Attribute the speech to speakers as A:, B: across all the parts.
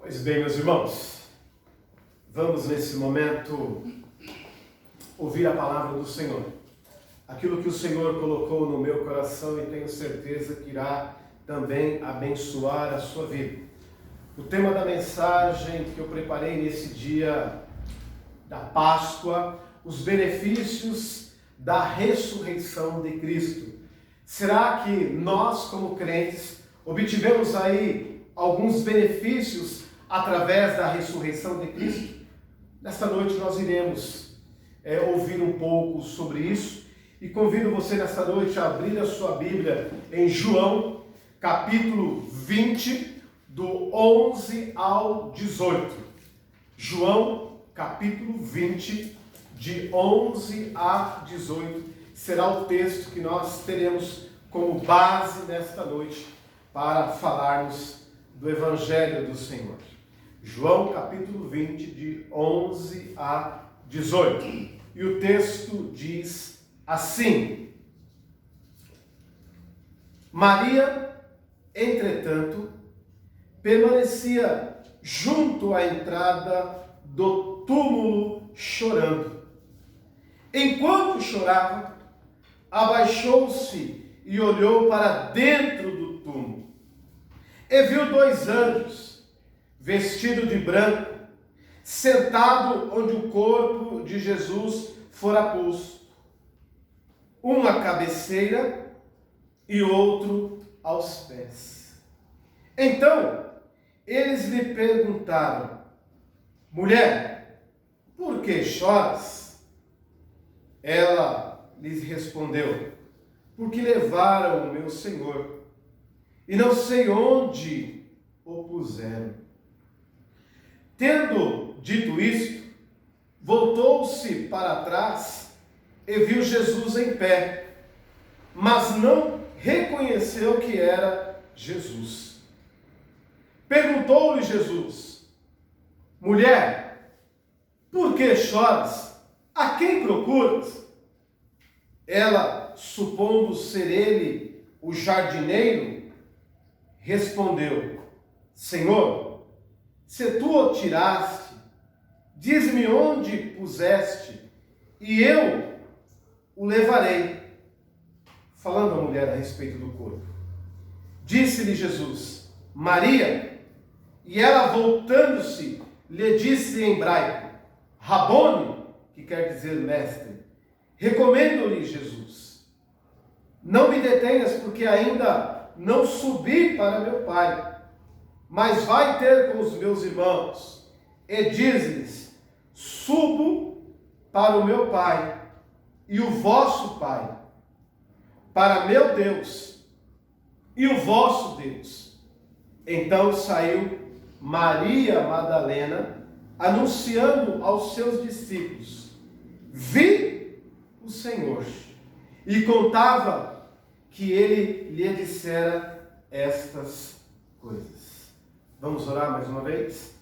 A: Pois bem, meus irmãos, vamos nesse momento ouvir a palavra do Senhor. Aquilo que o Senhor colocou no meu coração e tenho certeza que irá também abençoar a sua vida. O tema da mensagem que eu preparei nesse dia da Páscoa, os benefícios da ressurreição de Cristo. Será que nós, como crentes, obtivemos aí alguns benefícios através da ressurreição de Cristo? Nesta noite nós iremos ouvir um pouco sobre isso e convido você nesta noite a abrir a sua Bíblia em João, capítulo 20, do 11 ao 18. João, capítulo 20, de 11 a 18, será o texto que nós teremos como base nesta noite para falarmos do Evangelho do Senhor. João capítulo 20, de 11 a 18. E o texto diz assim: Maria, entretanto, permanecia junto à entrada do túmulo chorando. Enquanto chorava, abaixou-se e olhou para dentro do túmulo. E viu dois anjos, vestidos de branco, sentado onde o corpo de Jesus fora posto, um à cabeceira e outro aos pés. Então, eles lhe perguntaram: Mulher, por que choras? Ela lhes respondeu: Porque levaram o meu Senhor, e não sei onde o puseram. Tendo dito isto, voltou-se para trás e viu Jesus em pé, mas não reconheceu que era Jesus. Perguntou-lhe Jesus: Mulher, por que choras? A quem procuras? Ela, supondo ser ele o jardineiro, respondeu: Senhor, se tu o tiraste, diz-me onde puseste, e eu o levarei. Falando a mulher a respeito do corpo. Disse-lhe Jesus: Maria. E ela, voltando-se, lhe disse em hebraico: Rabone, que quer dizer mestre. Recomendo-lhe Jesus: Não me detenhas, porque ainda não subi para meu Pai, mas vai ter com os meus irmãos, e diz-lhes: Subo para o meu Pai e o vosso Pai, para meu Deus e o vosso Deus. Então saiu Maria Madalena, anunciando aos seus discípulos: Vi o Senhor, e contava que ele lhe dissera estas coisas. Vamos orar mais uma vez?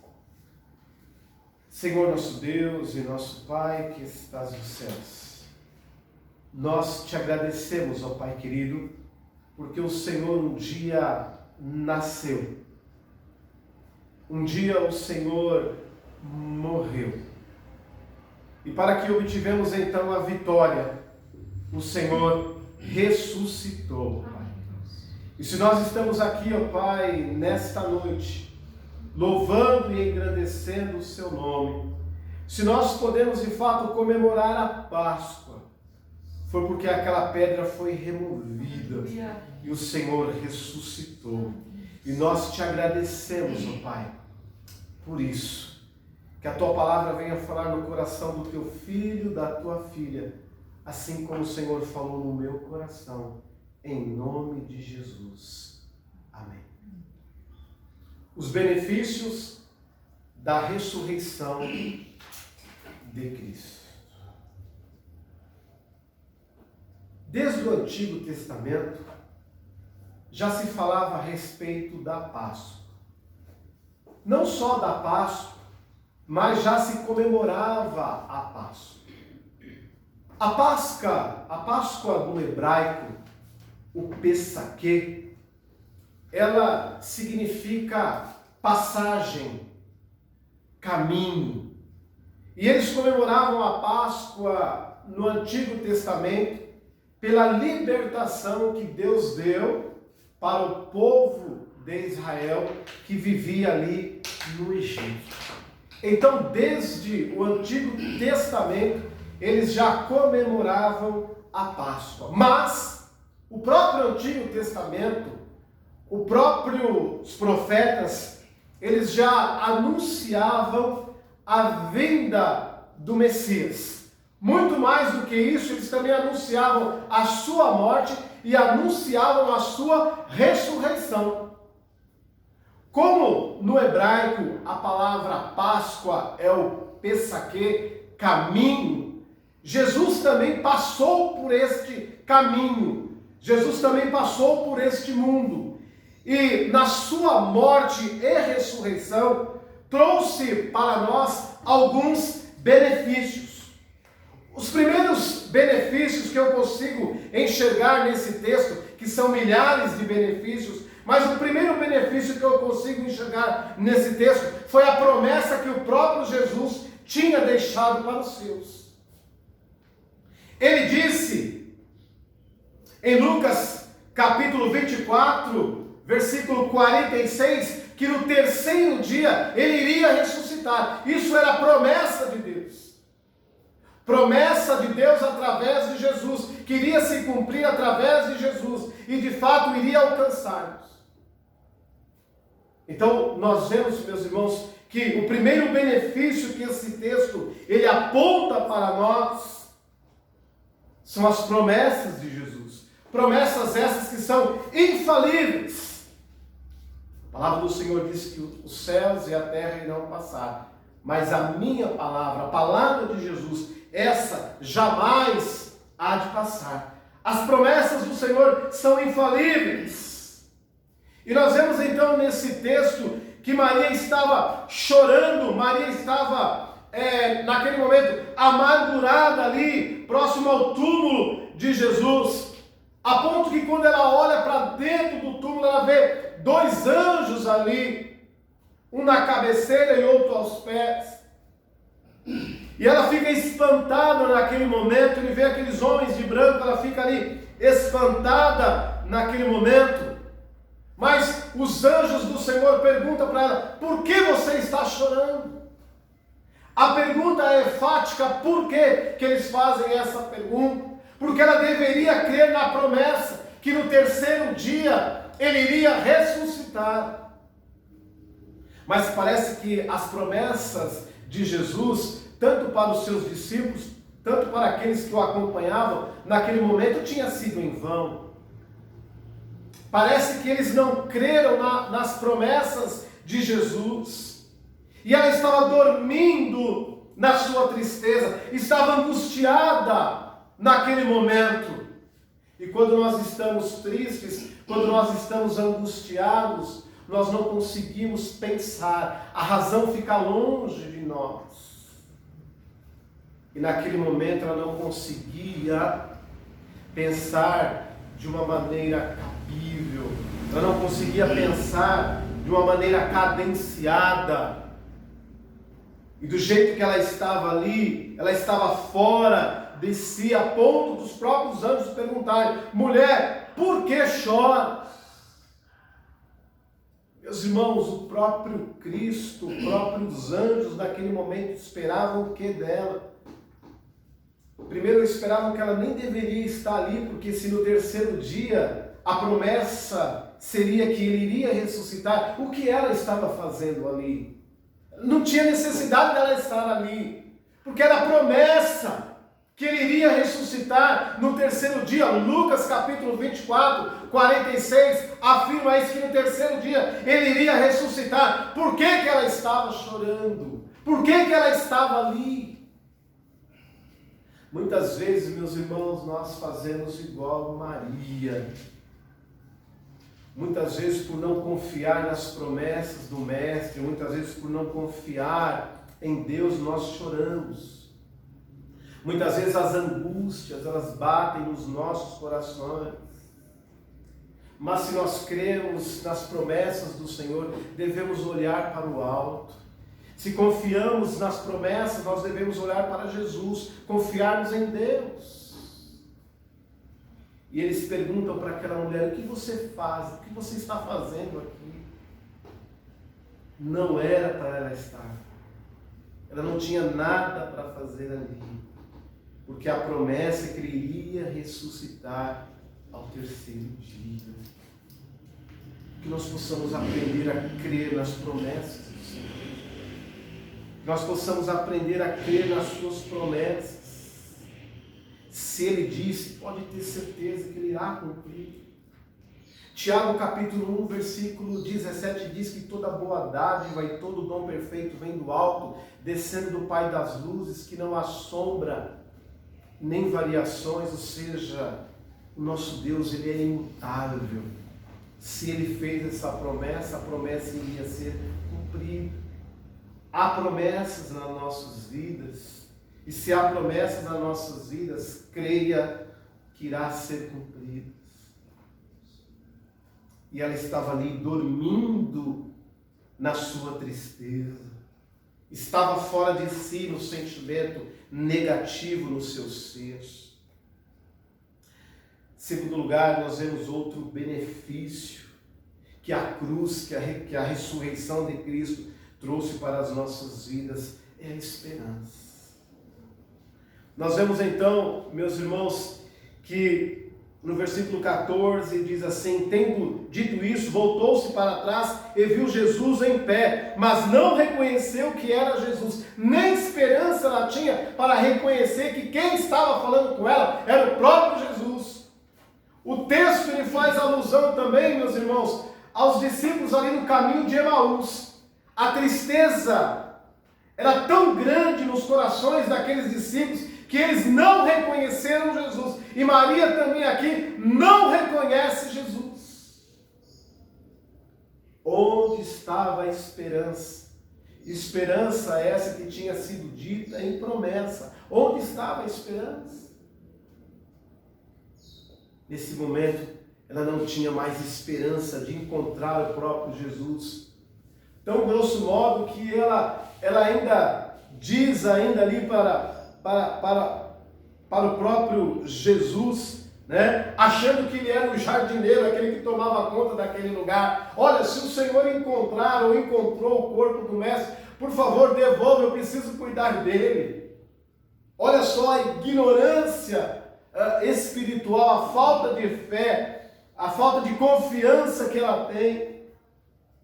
A: Senhor nosso Deus e nosso Pai que estás nos céus, nós te agradecemos, ó Pai querido, porque o Senhor um dia nasceu, um dia o Senhor morreu, e para que obtivemos então a vitória, o Senhor ressuscitou, Pai. E se nós estamos aqui, ó Pai, nesta noite, louvando e engrandecendo o seu nome, se nós podemos de fato comemorar a Páscoa, foi porque aquela pedra foi removida e o Senhor ressuscitou. E nós te agradecemos, ó Pai, por isso. Que a tua palavra venha falar no coração do teu filho, da tua filha, assim como o Senhor falou no meu coração, em nome de Jesus. Amém. Os benefícios da ressurreição de Cristo. Desde o Antigo Testamento, já se falava a respeito da Páscoa. Não só da Páscoa, mas já se comemorava a Páscoa. A Páscoa no hebraico, o Pessaquê, ela significa passagem caminho. E eles comemoravam a Páscoa no Antigo Testamento pela libertação que Deus deu para o povo de Israel que vivia ali no Egito. Então, desde o Antigo Testamento, eles já comemoravam a Páscoa. Mas o próprio Antigo Testamento, os profetas, eles já anunciavam a vinda do Messias. Muito mais do que isso, eles também anunciavam a sua morte e anunciavam a sua ressurreição. Como no hebraico a palavra Páscoa é o Pessaquê, caminho, Jesus também passou por este caminho. Jesus também passou por este mundo. E na sua morte e ressurreição, trouxe para nós alguns benefícios. Os primeiros benefícios que eu consigo enxergar nesse texto, que são milhares de benefícios, mas o primeiro benefício que eu consigo enxergar nesse texto foi a promessa que o próprio Jesus tinha deixado para os seus. Ele disse em Lucas capítulo 24, versículo 46, que no terceiro dia ele iria ressuscitar. Isso era a promessa de Deus. Promessa de Deus através de Jesus, que iria se cumprir através de Jesus e de fato iria alcançar-nos. Então nós vemos, meus irmãos, que o primeiro benefício que esse texto ele aponta para nós são as promessas de Jesus. Promessas essas que são infalíveis. A palavra do Senhor diz que os céus e a terra irão passar, mas a minha palavra, a palavra de Jesus, essa jamais há de passar. As promessas do Senhor são infalíveis. E nós vemos então nesse texto que Maria estava chorando, Maria estava naquele momento amargurada ali, próximo ao túmulo de Jesus, a ponto que quando ela olha para dentro do túmulo, ela vê dois anjos ali, um na cabeceira e outro aos pés. E ela fica espantada naquele momento, ele vê aqueles homens de branco, ela fica ali espantada naquele momento. Mas os anjos do Senhor perguntam para ela: por que você está chorando? A pergunta é enfática. Por que eles fazem essa pergunta? Porque ela deveria crer na promessa que no terceiro dia ele iria ressuscitar. Mas parece que as promessas de Jesus, tanto para os seus discípulos, tanto para aqueles que o acompanhavam, naquele momento tinha sido em vão. Parece que eles não creram nas promessas de Jesus. E ela estava dormindo na sua tristeza, estava angustiada naquele momento. E quando nós estamos tristes, quando nós estamos angustiados, nós não conseguimos pensar, a razão fica longe de nós. E naquele momento ela não conseguia pensar de uma maneira cabível, ela não conseguia pensar de uma maneira cadenciada. E do jeito que ela estava ali, ela estava fora de si, a ponto dos próprios anjos perguntarem: mulher, por que choras? Meus irmãos, o próprio Cristo, os próprios anjos naquele momento esperavam o que dela? Primeiro esperavam que ela nem deveria estar ali, porque se no terceiro dia a promessa seria que ele iria ressuscitar, o que ela estava fazendo ali? Não tinha necessidade dela estar ali, porque era a promessa que ele iria ressuscitar no terceiro dia. Lucas capítulo 24, 46, afirma isso, que no terceiro dia ele iria ressuscitar. Por que ela estava chorando? Por que ela estava ali? Muitas vezes, meus irmãos, nós fazemos igual Maria. Muitas vezes por não confiar nas promessas do Mestre, muitas vezes por não confiar em Deus, nós choramos. Muitas vezes as angústias, elas batem nos nossos corações. Mas se nós cremos nas promessas do Senhor, devemos olhar para o alto. Se confiamos nas promessas, nós devemos olhar para Jesus, confiarmos em Deus. E eles perguntam para aquela mulher: o que você faz? O que você está fazendo aqui? Não era para ela estar. Ela não tinha nada para fazer ali. Porque a promessa é que ele iria ressuscitar ao terceiro dia. Que nós possamos aprender a crer nas promessas do Senhor. Que nós possamos aprender a crer nas suas promessas. Se ele disse, pode ter certeza que ele irá cumprir. Tiago capítulo 1, versículo 17 diz que toda boa dádiva e todo dom perfeito vem do alto, descendo do Pai das luzes, que não há sombra nem variações, ou seja, o nosso Deus, ele é imutável. Se ele fez essa promessa, a promessa iria ser cumprida. Há promessas nas nossas vidas, e se há promessas nas nossas vidas, creia que irá ser cumprida. E ela estava ali dormindo na sua tristeza. Estava fora de si no sentimento negativo no seu ser. Segundo lugar, nós vemos outro benefício que a cruz, que a ressurreição de Cristo trouxe para as nossas vidas, é a esperança. Nós vemos então, meus irmãos, que no versículo 14 diz assim: tendo dito isso, voltou-se para trás e viu Jesus em pé, mas não reconheceu que era Jesus, nem esperança ela tinha para reconhecer que quem estava falando com ela era o próprio Jesus. O texto ele faz alusão também, meus irmãos, aos discípulos ali no caminho de Emaús. A tristeza era tão grande nos corações daqueles discípulos que eles não reconheceram Jesus. E Maria também aqui não reconhece Jesus. Onde estava a esperança? Esperança essa que tinha sido dita em promessa. Onde estava a esperança? Nesse momento, ela não tinha mais esperança de encontrar o próprio Jesus. Tão grosso modo que ela ainda diz ainda ali para o próprio Jesus, né? Achando que ele era o jardineiro, aquele que tomava conta daquele lugar. Olha, se o Senhor encontrar ou encontrou o corpo do mestre, por favor, devolva, eu preciso cuidar dele. Olha só a ignorância espiritual, a falta de fé, a falta de confiança que ela tem.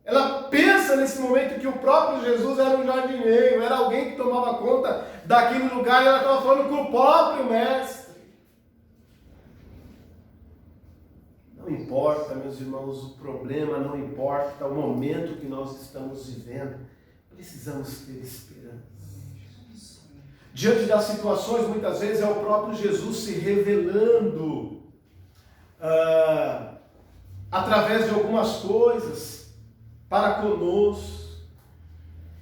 A: Ela pensa nesse momento que o próprio Jesus era um jardineiro, era alguém que tomava conta daquele lugar, e ela estava falando com o próprio mestre. Não importa, meus irmãos, o problema, não importa o momento que nós estamos vivendo, precisamos ter esperança. Diante das situações, muitas vezes é o próprio Jesus se revelando através de algumas coisas para conosco,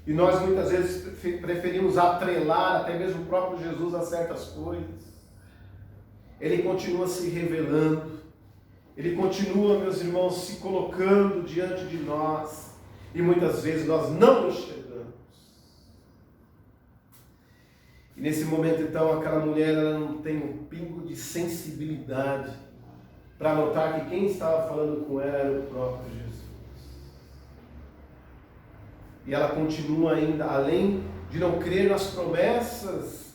A: e nós muitas vezes preferimos atrelar até mesmo o próprio Jesus a certas coisas. Ele continua se revelando, ele continua, meus irmãos, se colocando diante de nós, e muitas vezes nós não enxergamos. E nesse momento então aquela mulher, ela não tem um pingo de sensibilidade para notar que quem estava falando com ela era o próprio Jesus. E ela continua ainda, além de não crer nas promessas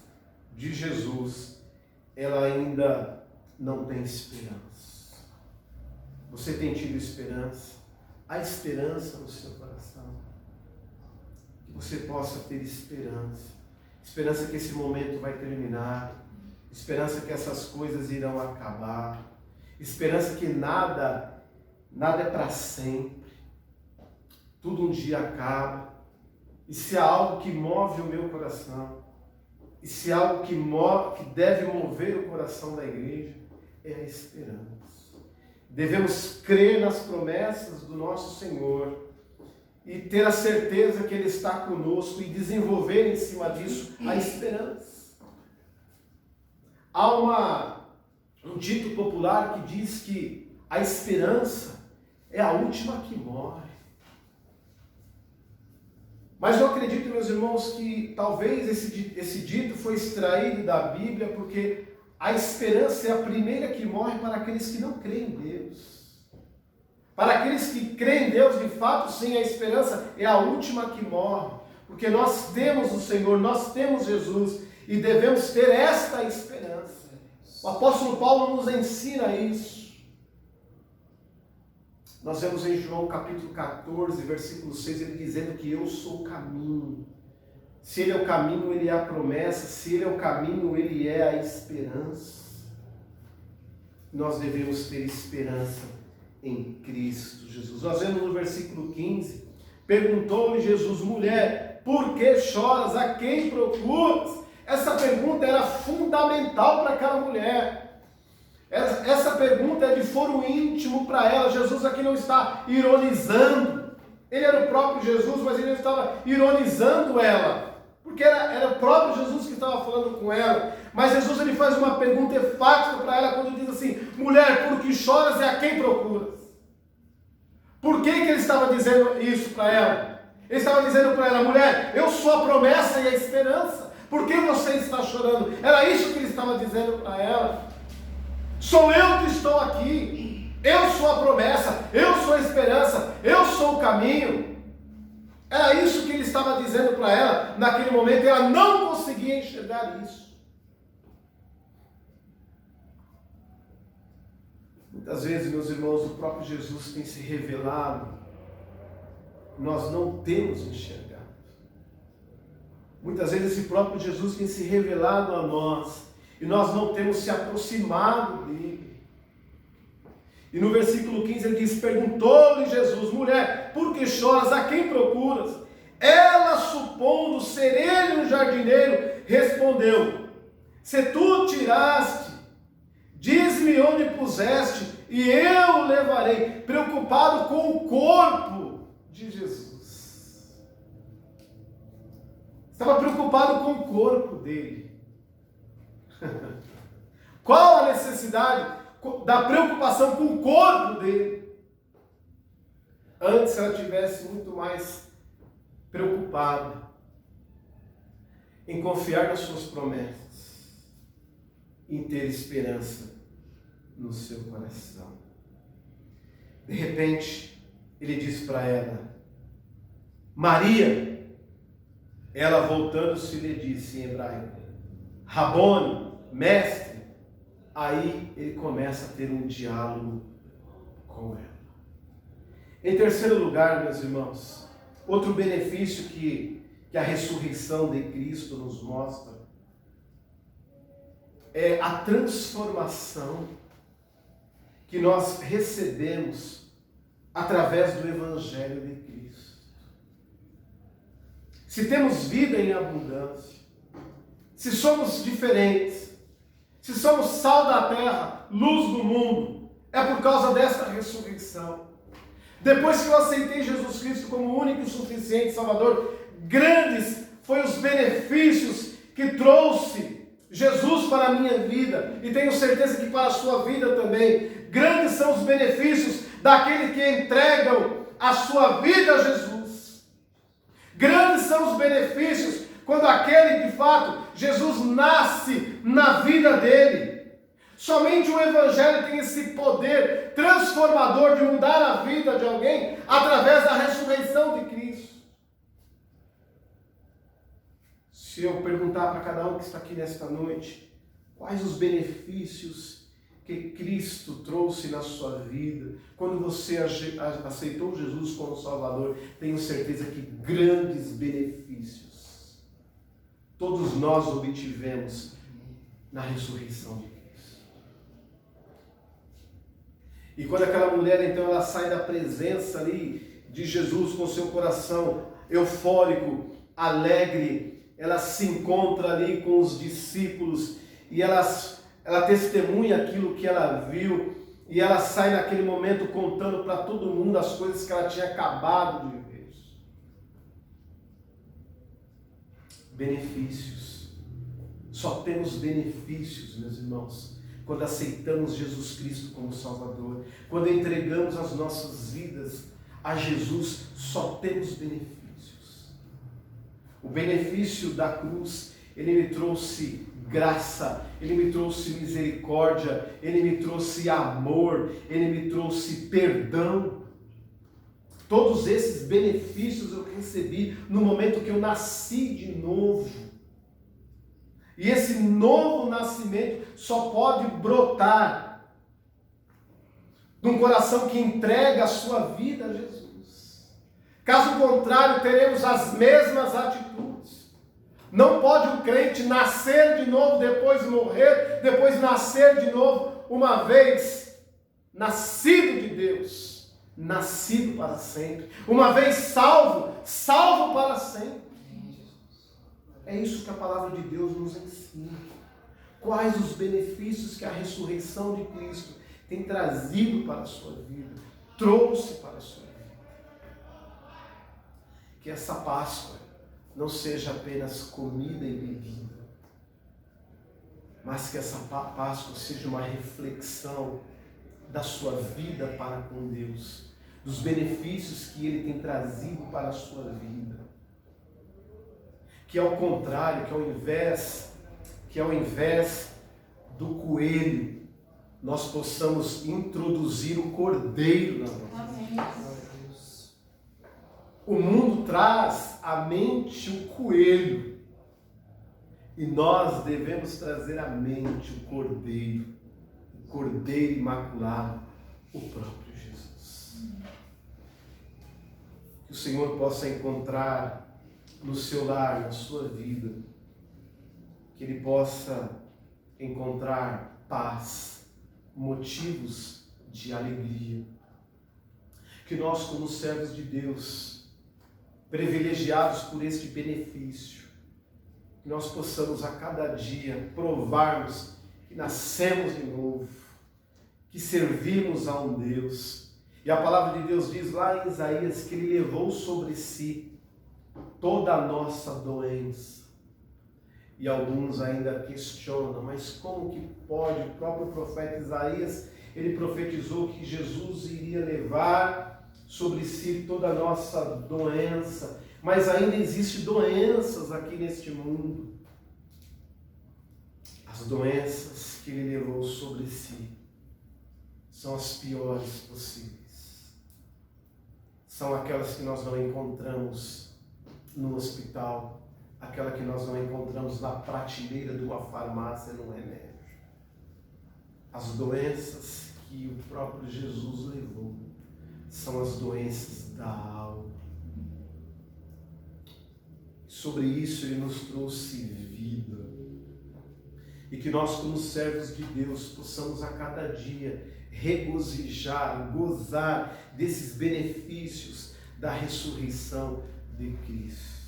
A: de Jesus, ela ainda não tem esperança. Você tem tido esperança? Há esperança no seu coração? Que você possa ter esperança. Esperança que esse momento vai terminar. Esperança que essas coisas irão acabar. Esperança que nada é para sempre. Tudo um dia acaba. E se há algo que move o meu coração, e se há algo que deve mover o coração da igreja, é a esperança. Devemos crer nas promessas do nosso Senhor e ter a certeza que Ele está conosco e desenvolver em cima disso a esperança. Há um dito popular que diz que a esperança é a última que morre. Mas eu acredito meus irmãos, que talvez esse dito foi extraído da Bíblia porque a esperança é a primeira que morre para aqueles que não creem em Deus. Para aqueles que creem em Deus, de fato, sim, a esperança é a última que morre. Porque nós temos o Senhor, nós temos Jesus e devemos ter esta esperança. O apóstolo Paulo nos ensina isso. Nós vemos em João capítulo 14, versículo 6, ele dizendo que eu sou o caminho. Se ele é o caminho, ele é a promessa. Se ele é o caminho, ele é a esperança. Nós devemos ter esperança em Cristo Jesus. Nós vemos no versículo 15, perguntou-lhe Jesus, mulher, por que choras? A quem procuras? Essa pergunta era fundamental para aquela mulher. Essa pergunta é de foro íntimo para ela. Jesus aqui não está ironizando. Ele era o próprio Jesus, mas ele não estava ironizando ela. Porque era o próprio Jesus que estava falando com ela. Mas Jesus ele faz uma pergunta enfática para ela quando diz assim, mulher, por que choras e a quem procuras? Por que ele estava dizendo isso para ela? Ele estava dizendo para ela, mulher, eu sou a promessa e a esperança. Por que você está chorando? Era isso que ele estava dizendo para ela. Sou eu que estou aqui. Eu sou a promessa, eu sou a esperança, eu sou o caminho. Era isso que ele estava dizendo para ela naquele momento. Ela não conseguia enxergar isso. Muitas vezes, meus irmãos, o próprio Jesus tem se revelado. Nós não temos enxergado. Muitas vezes esse próprio Jesus tem se revelado a nós. E nós não temos se aproximado dele. E no versículo 15 ele diz, perguntou-lhe Jesus, mulher, por que choras? A quem procuras? Ela, supondo ser ele um jardineiro, respondeu, se tu tiraste, diz-me onde puseste, e eu o levarei. Preocupado com o corpo de Jesus. Estava preocupado com o corpo dele. Qual a necessidade da preocupação com o corpo dele? Antes ela tivesse muito mais preocupada em confiar nas suas promessas, em ter esperança no seu coração. De repente, ele disse para ela, Maria. Ela voltando-se lhe disse em hebraico, Rabone, mestre. Aí ele começa a ter um diálogo com ela. Em terceiro lugar, meus irmãos, outro benefício que a ressurreição de Cristo nos mostra é a transformação que nós recebemos através do Evangelho de Cristo. Se temos vida em abundância, se somos diferentes, se somos sal da terra, luz do mundo, é por causa desta ressurreição. Depois que eu aceitei Jesus Cristo como único e suficiente Salvador, grandes foram os benefícios que trouxe Jesus para a minha vida, e tenho certeza que para a sua vida também. Grandes são os benefícios daquele que entregam a sua vida a Jesus. Grandes são os benefícios quando aquele, de fato, Jesus nasce na vida dele. Somente o Evangelho tem esse poder transformador de mudar a vida de alguém através da ressurreição de Cristo. Se eu perguntar para cada um que está aqui nesta noite, quais os benefícios que Cristo trouxe na sua vida, quando você aceitou Jesus como Salvador, tenho certeza que grandes benefícios todos nós obtivemos na ressurreição de Cristo. E quando aquela mulher, então, ela sai da presença ali de Jesus com seu coração eufórico, alegre, ela se encontra ali com os discípulos e ela testemunha aquilo que ela viu, e ela sai naquele momento contando para todo mundo as coisas que ela tinha acabado de ver. Benefícios. Só temos benefícios, meus irmãos, quando aceitamos Jesus Cristo como Salvador, quando entregamos as nossas vidas a Jesus, só temos benefícios. O benefício da cruz, ele me trouxe graça, ele me trouxe misericórdia, ele me trouxe amor, ele me trouxe perdão. Todos esses benefícios eu recebi no momento que eu nasci de novo. E esse novo nascimento só pode brotar de um coração que entrega a sua vida a Jesus. Caso contrário, teremos as mesmas atitudes. Não pode o crente nascer de novo, depois morrer, depois nascer de novo, uma vez nascido de Deus, nascido para sempre. Uma vez salvo, salvo para sempre. É isso que a palavra de Deus nos ensina. Quais os benefícios que a ressurreição de Cristo tem trazido para a sua vida, trouxe para a sua vida. Que essa Páscoa não seja apenas comida e bebida, mas que essa Páscoa seja uma reflexão da sua vida para com Deus, dos benefícios que Ele tem trazido para a sua vida. Que ao contrário, que ao invés do coelho, nós possamos introduzir o cordeiro na nossa vida. O mundo traz à mente o coelho, e nós devemos trazer à mente o cordeiro imaculado, o próprio Jesus. Que o Senhor possa encontrar no seu lar, na sua vida, que Ele possa encontrar paz, motivos de alegria. Que nós, como servos de Deus, privilegiados por este benefício, que nós possamos a cada dia provarmos que nascemos de novo, que servimos a um Deus. E a palavra de Deus diz lá em Isaías que Ele levou sobre si toda a nossa doença. E alguns ainda questionam, mas como que pode? O próprio profeta Isaías, ele profetizou que Jesus iria levar sobre si toda a nossa doença, mas ainda existem doenças aqui neste mundo. As doenças que Ele levou sobre si são as piores possíveis. São aquelas que nós não encontramos no hospital, aquela que nós não encontramos na prateleira de uma farmácia, num remédio. As doenças que o próprio Jesus levou são as doenças da alma. Sobre isso Ele nos trouxe vida. E que nós, como servos de Deus, possamos a cada dia regozijar, gozar desses benefícios da ressurreição de Cristo.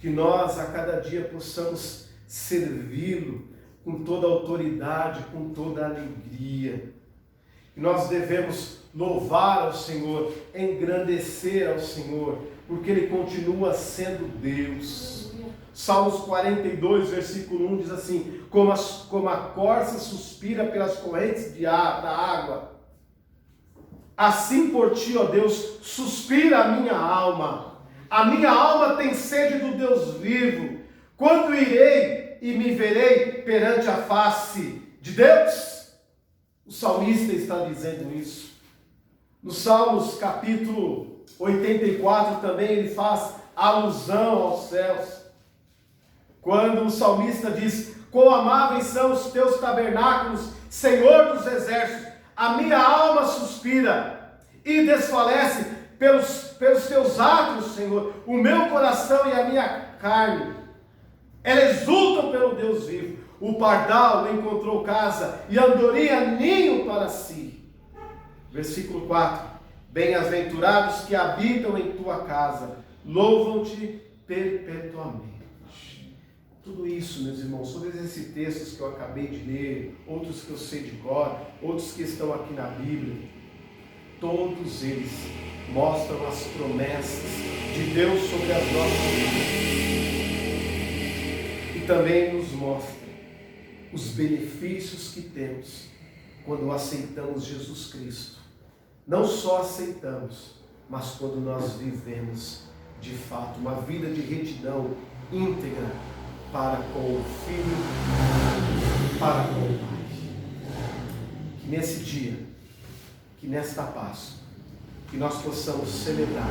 A: Que nós a cada dia possamos servi-lo com toda a autoridade, com toda a alegria. Que nós devemos louvar ao Senhor, engrandecer ao Senhor, porque Ele continua sendo Deus. Salmos 42, versículo 1 diz assim: como a corça suspira pelas correntes da água, assim por ti, ó Deus, suspira a minha alma. A minha alma tem sede do Deus vivo. Quando irei e me verei perante a face de Deus? O salmista está dizendo isso. No Salmos capítulo 84 também ele faz alusão aos céus. Quando o salmista diz: quão amáveis são os teus tabernáculos, Senhor dos exércitos, a minha alma suspira e desfalece pelos teus atos, Senhor. O meu coração e a minha carne, elas exultam pelo Deus vivo. O pardal encontrou casa e a andorinha ninho para si. Versículo 4: bem-aventurados que habitam em tua casa, louvam-te perpetuamente. Tudo isso, meus irmãos, todos esses textos que eu acabei de ler, outros que eu sei de cor, outros que estão aqui na Bíblia, todos eles mostram as promessas de Deus sobre as nossas vidas. E também nos mostram os benefícios que temos quando aceitamos Jesus Cristo. Não só aceitamos, mas quando nós vivemos de fato, uma vida de retidão íntegra para com o Filho, para com o Pai. Que nesse dia, que nesta Páscoa, que nós possamos celebrar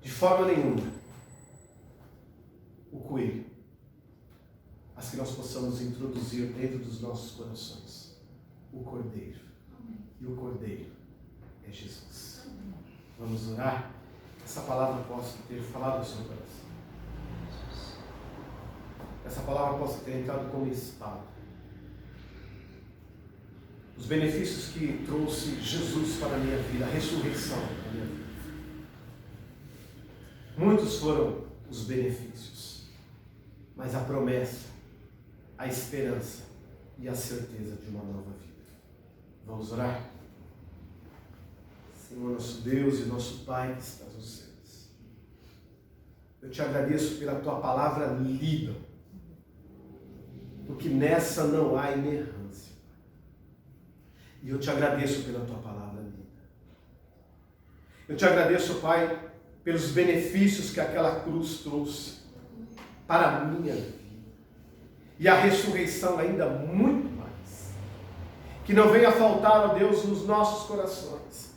A: de forma nenhuma o coelho, mas que nós possamos introduzir dentro dos nossos corações o Cordeiro. E o Cordeiro é Jesus. Vamos orar? Que essa palavra possa ter falado ao seu coração. Que essa palavra possa ter entrado como espada. Os benefícios que trouxe Jesus para a minha vida, a ressurreição para a minha vida. Muitos foram os benefícios, mas a promessa, a esperança e a certeza de uma nova vida. Vamos orar? Senhor, nosso Deus e nosso Pai que estás nos céus, eu te agradeço pela tua palavra lida, porque nessa não há inerrância. E eu te agradeço pela tua palavra lida. Eu te agradeço, Pai, pelos benefícios que aquela cruz trouxe para a minha vida. E a ressurreição ainda muito mais. Que não venha faltar, ó Deus, nos nossos corações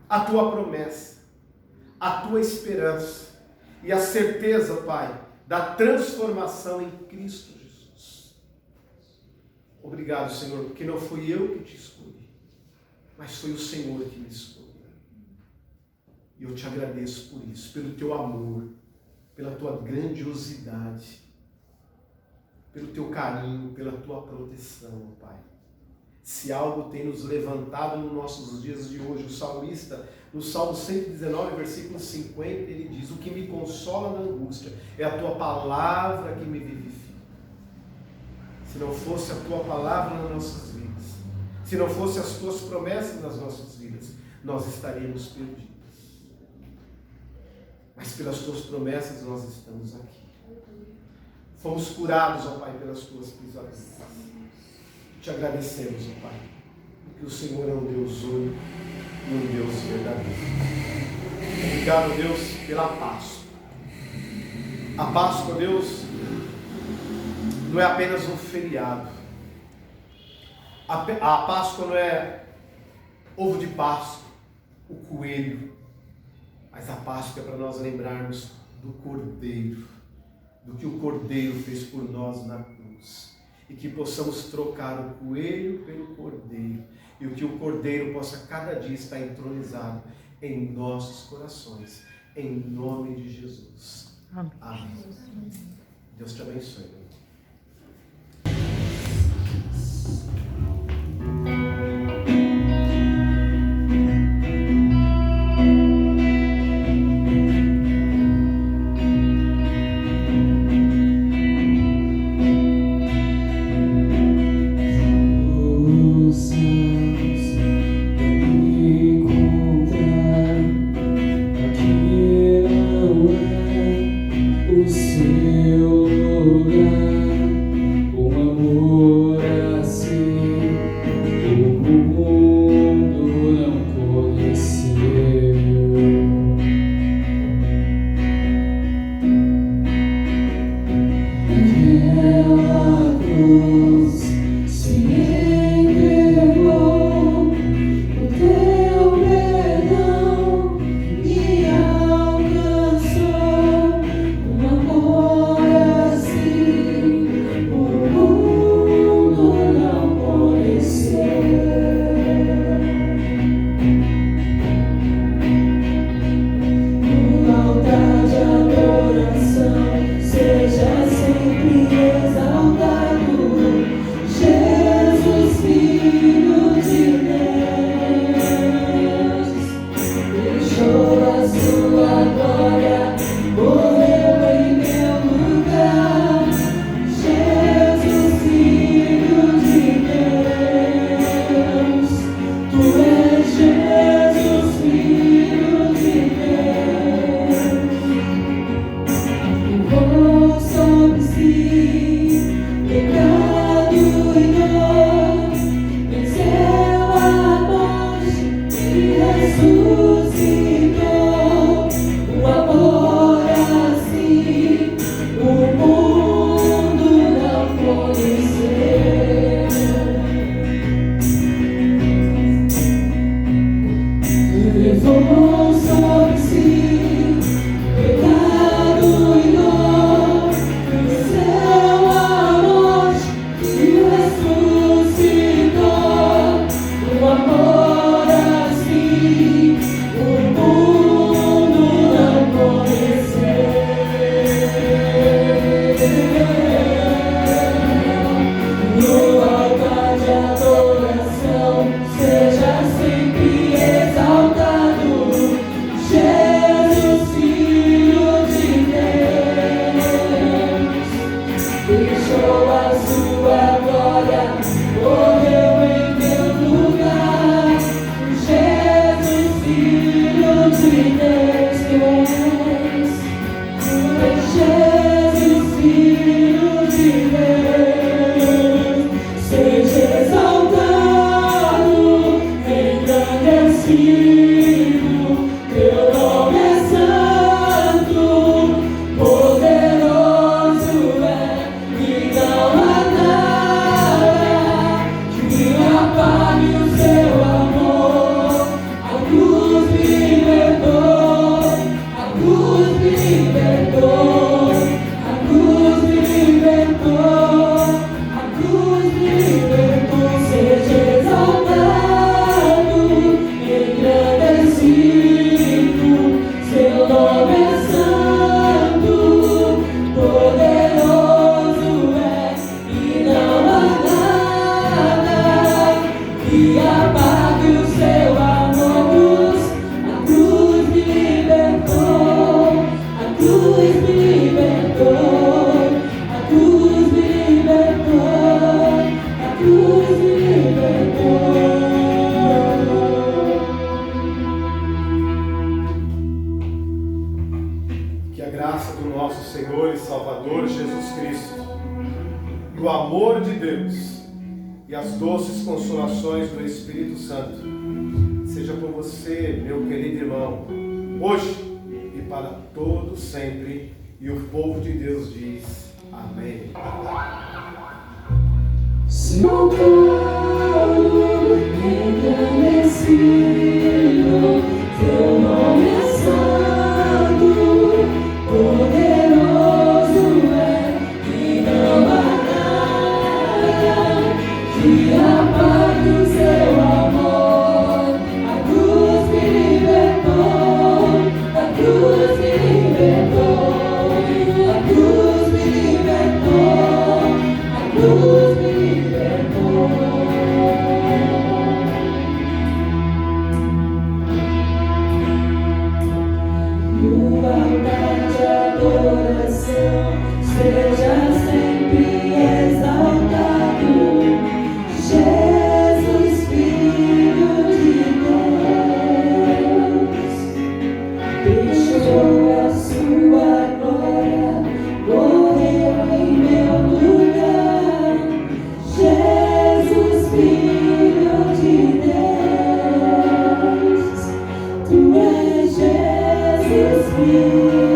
A: a tua promessa, a tua esperança e a certeza, Pai, da transformação em Cristo Jesus. Obrigado, Senhor, porque não fui eu que te escolhi, mas foi o Senhor que me escolheu. E eu te agradeço por isso, pelo teu amor, pela tua grandiosidade, pelo teu carinho, pela tua proteção, Pai. Se algo tem nos levantado nos nossos dias de hoje, o salmista, no Salmo 119, versículo 50, ele diz: o que me consola na angústia é a tua palavra que me vivifica. Se não fosse a tua palavra nas nossas vidas, se não fosse as tuas promessas nas nossas vidas, nós estaríamos perdidos. Mas pelas tuas promessas nós estamos aqui. Fomos curados, ó Pai, pelas tuas pisaduras. Te agradecemos, ó Pai, porque o Senhor é um Deus único e um Deus verdadeiro. Obrigado, Deus, pela Páscoa. A Páscoa, Deus, não é apenas um feriado. A Páscoa não é ovo de Páscoa, o coelho. Mas a Páscoa é para nós lembrarmos do Cordeiro, do que o Cordeiro fez por nós na cruz. E que possamos trocar o coelho pelo Cordeiro. E o que o Cordeiro possa cada dia estar entronizado em nossos corações. Em nome de Jesus. Amém. Amém. Deus te abençoe.
B: O seu lugar.
A: Sempre, e o povo de Deus diz amém.
B: Seu povo engrandecido, teu nome é santo, poderoso é, e não há nada que apague o seu amor. A cruz me libertou, a cruz me libertou, a cruz me libertou, a cruz me libertou. No altar de adoração seja sempre exaltado, Jesus, Filho de Deus. Deixou a sua glória, morreu em meu lugar. Jesus, Filho de Deus, tu és Jesus, Filho.